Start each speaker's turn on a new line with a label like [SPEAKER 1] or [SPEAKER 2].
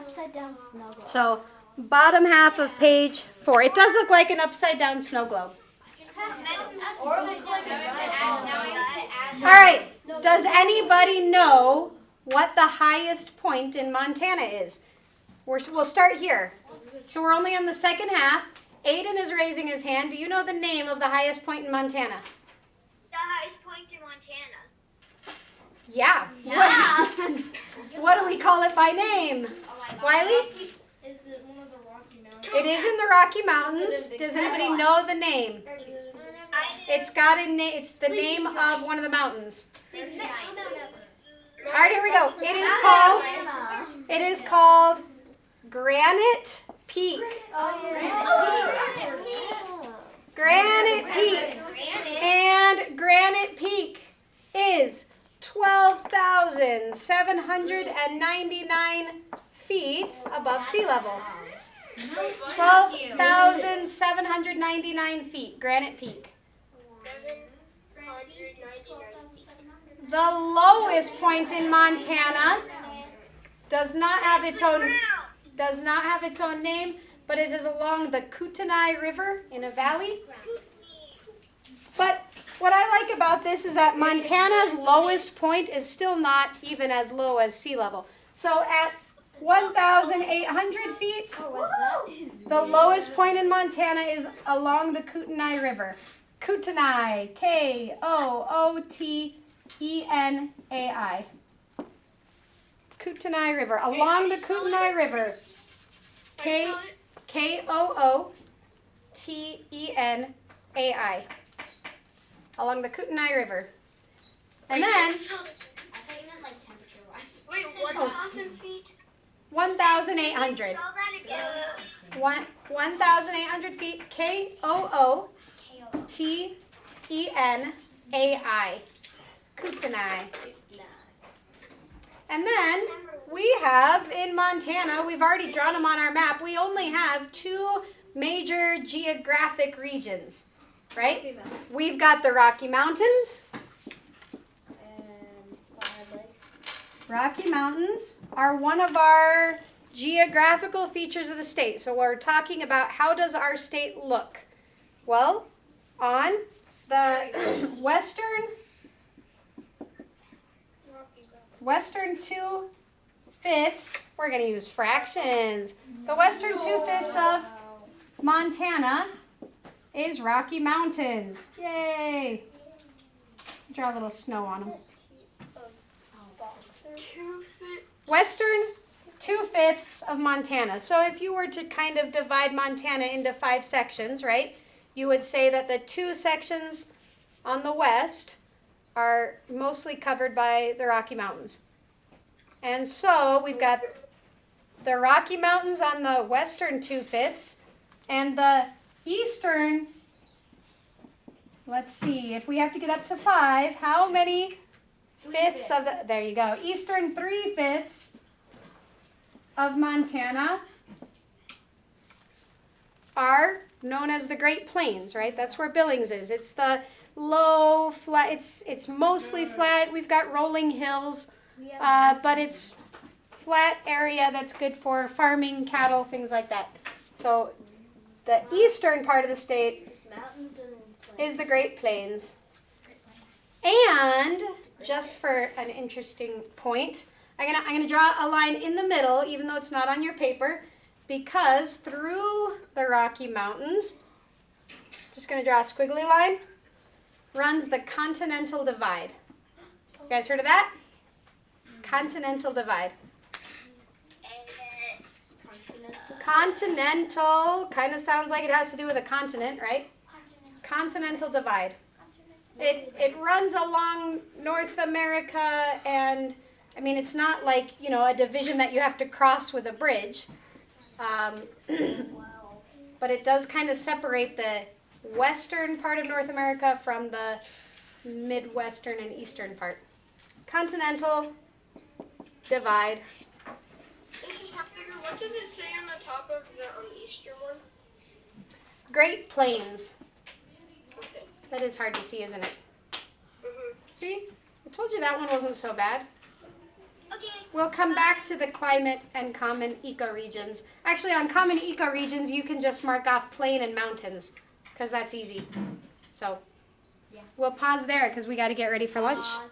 [SPEAKER 1] upside down snow globe.
[SPEAKER 2] So, bottom half of page 4. It does look like an upside down snow globe.
[SPEAKER 1] Or it looks like
[SPEAKER 2] All right. Does anybody know what the highest point in Montana is? We'll start here. So we're only on the second half. Aiden is raising his hand. Do you know the name of the highest point in Montana?
[SPEAKER 3] The highest point in Montana.
[SPEAKER 2] Yeah. What do we call it by name? Wiley?
[SPEAKER 1] Is it one of the Rocky Mountains?
[SPEAKER 2] It is in the Rocky Mountains. Does anybody know the name? It's got a name. It's the name of one of the mountains. All right, here we go. It is called Granite Peak. Granite Peak. And Granite Peak is 12,799 feet above sea level. 12,799 feet, Granite Peak.
[SPEAKER 3] 799
[SPEAKER 2] The lowest point in Montana does not have its own name, but it is along the Kootenai River in a valley. But what I like about this is that Montana's lowest point is still not even as low as sea level. So at 1,800 feet, the lowest point in Montana is along the Kootenai River. Kootenai, Kootenai. Kootenai River, along the Kootenai River. Kootenai. Along the Kootenai River. And then,
[SPEAKER 1] I thought you meant like temperature-wise.
[SPEAKER 3] Wait, 1,000 feet?
[SPEAKER 2] 1,800.
[SPEAKER 3] Spell that again.
[SPEAKER 2] 1,800 feet. Kootenai. Kootenai. And then we have in Montana, we've already drawn them on our map, we only have 2 major geographic regions, right? We've got the Rocky Mountains. Rocky Mountains are one of our geographical features of the state. So we're talking about how does our state look? Well, on the western 2/5, we're going to use fractions. The western 2/5 of Montana is Rocky Mountains. Yay! Draw a little snow on them. Western 2/5 of Montana. So if you were to kind of divide Montana into 5 sections, right, you would say that the 2 sections on the west are mostly covered by the Rocky Mountains. And so we've got the Rocky Mountains on the western 2/5 and the eastern, let's see, if we have to get up to 5, how many fifths of the, there you go, eastern 3/5 of Montana are known as the Great Plains, right? That's where Billings is. It's the low, flat, it's mostly flat. We've got rolling hills, but it's flat area that's good for farming, cattle, things like that. So the eastern part of the state is the Great Plains. And just for an interesting point, I'm gonna draw a line in the middle, even though it's not on your paper, because through the Rocky Mountains, just gonna draw a squiggly line, runs the Continental Divide. You guys heard of that? Continental Divide. Continental kind of sounds like it has to do with a continent, right? Continental Divide. It runs along North America, and I mean it's not like, you know, a division that you have to cross with a bridge, but it does kind of separate the western part of North America from the midwestern and eastern part. Continental Divide.
[SPEAKER 3] What does it say on the top of the eastern one?
[SPEAKER 2] Great Plains.
[SPEAKER 3] Okay.
[SPEAKER 2] That is hard to see, isn't it?
[SPEAKER 3] Mm-hmm.
[SPEAKER 2] See? I told you that one wasn't so bad. We'll come back to the climate and common ecoregions. Actually, on common ecoregions, you can just mark off plain and mountains, because that's easy. So we'll pause there because we got to get ready for lunch.
[SPEAKER 1] Pause.